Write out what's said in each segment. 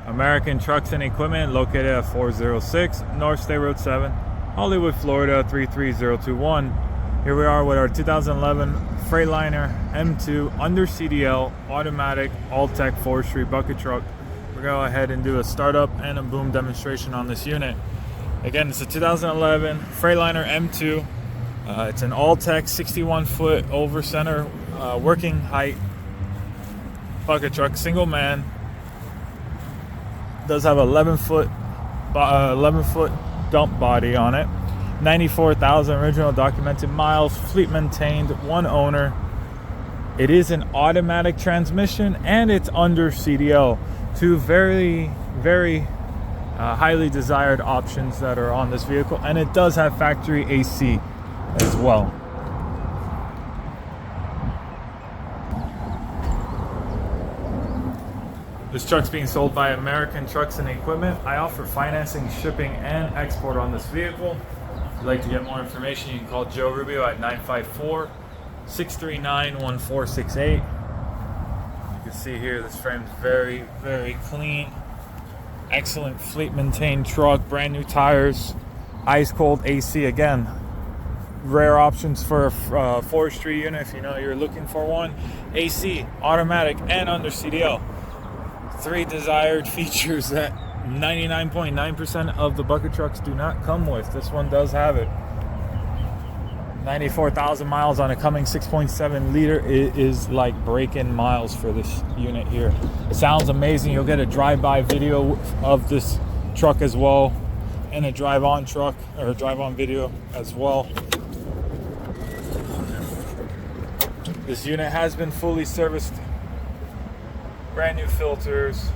American Trucks and Equipment, located at 406 North State Road 7, Hollywood, Florida 33021. Here we are with our 2011 Freightliner M2 under CDL automatic Altec Forestry bucket truck. We're going to go ahead and do a startup and a boom demonstration on this unit. Again, it's a 2011 Freightliner M2. It's an Altec 61-foot over center working height bucket truck, single man. Does have 11-foot dump body on it. 94,000 original documented miles, fleet maintained, one owner. It is an automatic transmission and it's under CDL. Two very highly desired options that are on this vehicle, and it does have factory AC as well. This truck's being sold by American Trucks and Equipment. I offer financing, shipping, and export on this vehicle. If you'd like to get more information, you can call Joe Rubio at 954-639-1468. You can see here this frame's very clean. Excellent fleet maintained truck, brand new tires, ice cold AC. Again, rare options for a forestry unit if you know you're looking for one. AC, automatic, and under CDL. Three desired features that 99.9% of the bucket trucks do not come with. This one does have it. 94,000 miles on a Cummins 6.7 liter. It is like breaking miles for this unit here. It sounds amazing. You'll get a drive-by video of this truck as well, and a drive-on truck or drive-on video as well. This unit has been fully serviced. Brand new filters,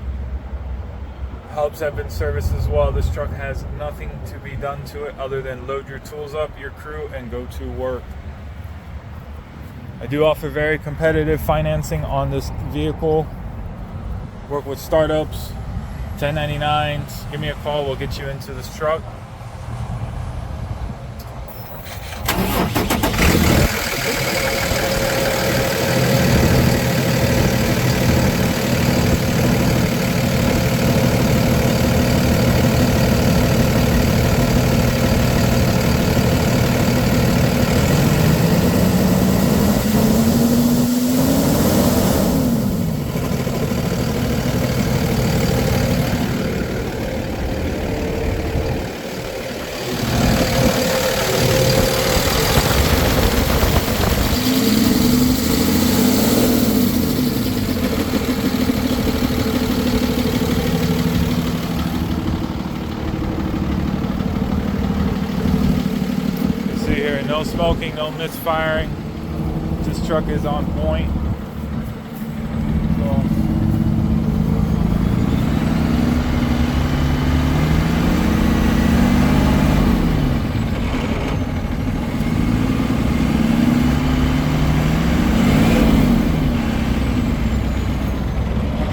hubs have been serviced as well. This truck has nothing to be done to it other than load your tools up, your crew, and go to work. I do offer very competitive financing on this vehicle. Work with startups, 1099s. Give me a call, we'll get you into this truck. No smoking, no misfiring. This truck is on point.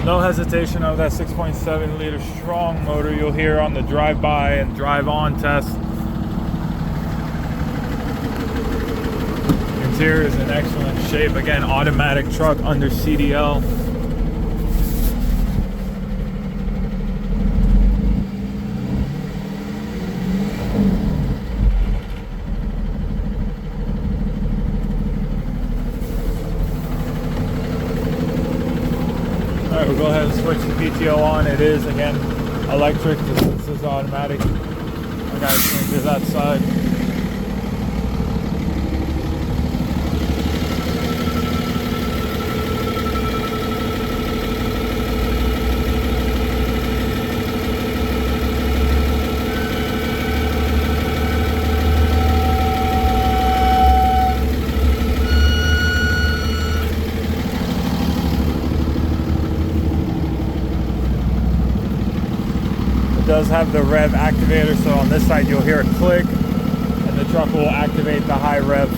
No hesitation of that 6.7 liter strong motor you'll hear on the drive-by and drive-on test. Interior is in excellent shape. Again, automatic truck under CDL. Alright, we'll go ahead and switch the PTO on. It is, again, electric. This is automatic. I gotta change to that side. Does have the rev activator, so on this side you'll hear a click and the truck will activate the high rev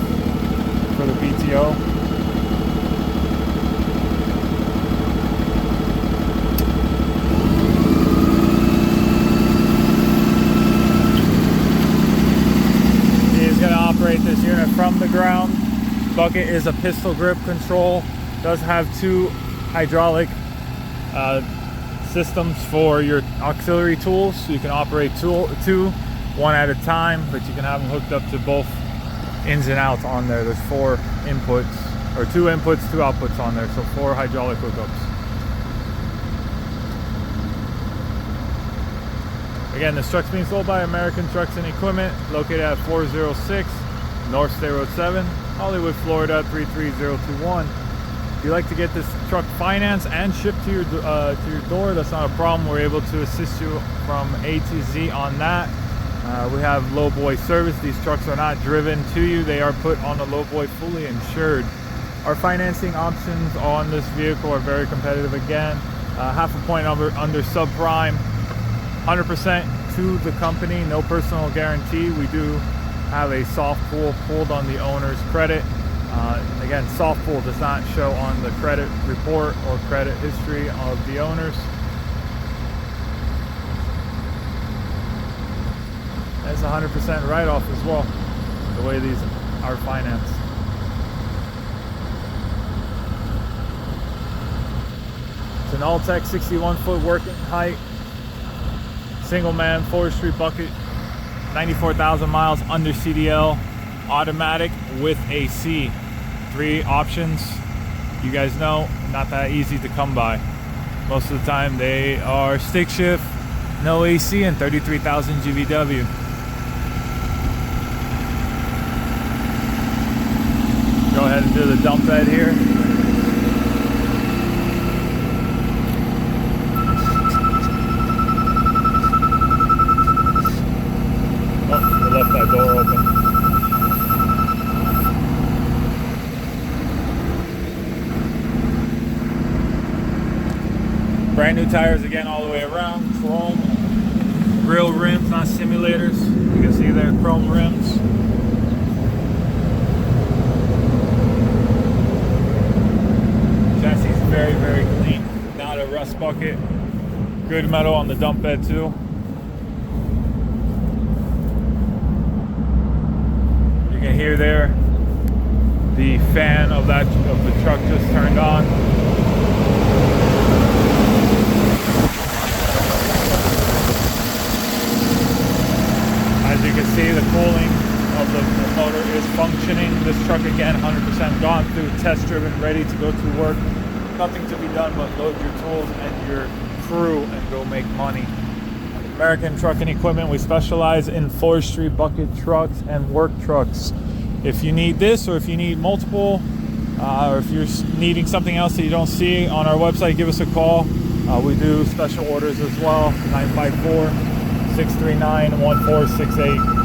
for the PTO. He's going to operate this unit from the ground. Bucket is a pistol grip control. Does have two hydraulic systems for your auxiliary tools, so you can operate two one at a time, but you can have them hooked up to both ins and outs on there. There's 4 inputs, or 2 inputs, 2 outputs on there, so 4 hydraulic hookups. Again, this truck's being sold by American Trucks and Equipment, located at 406 North State Road 7, Hollywood, Florida 33021. If you'd like to get this truck financed and shipped to your door, that's not a problem. We're able to assist you from A to Z on that. We have lowboy service. These trucks are not driven to you. They are put on the lowboy fully insured. Our financing options on this vehicle are very competitive. Again, half a point under subprime, 100% to the company, no personal guarantee. We do have a soft pull pulled on the owner's credit. Again, soft pull does not show on the credit report or credit history of the owners. That's 100% write-off as well, the way these are financed. It's an Altec 61-foot working height, single man forestry bucket, 94,000 miles under CDL, automatic with AC. 3 options. You guys know, not that easy to come by. Most of the time they are stick shift, no AC, and 33,000 GVW. Go ahead and do the dump bed here. Oh, we left that door open. Brand new tires again all the way around, chrome, real rims, not simulators. You can see there, chrome rims. Chassis is very, very clean, not a rust bucket. Good metal on the dump bed too. You can hear there, the fan of the truck just turned on. As you can see, the cooling of the motor is functioning. This truck, again, 100% gone through, test driven, ready to go to work. Nothing to be done but load your tools and your crew and go make money. American Truck and Equipment, we specialize in forestry bucket trucks and work trucks. If you need this, or if you need multiple, or if you're needing something else that you don't see on our website, give us a call. We do special orders as well, 954-639-1468.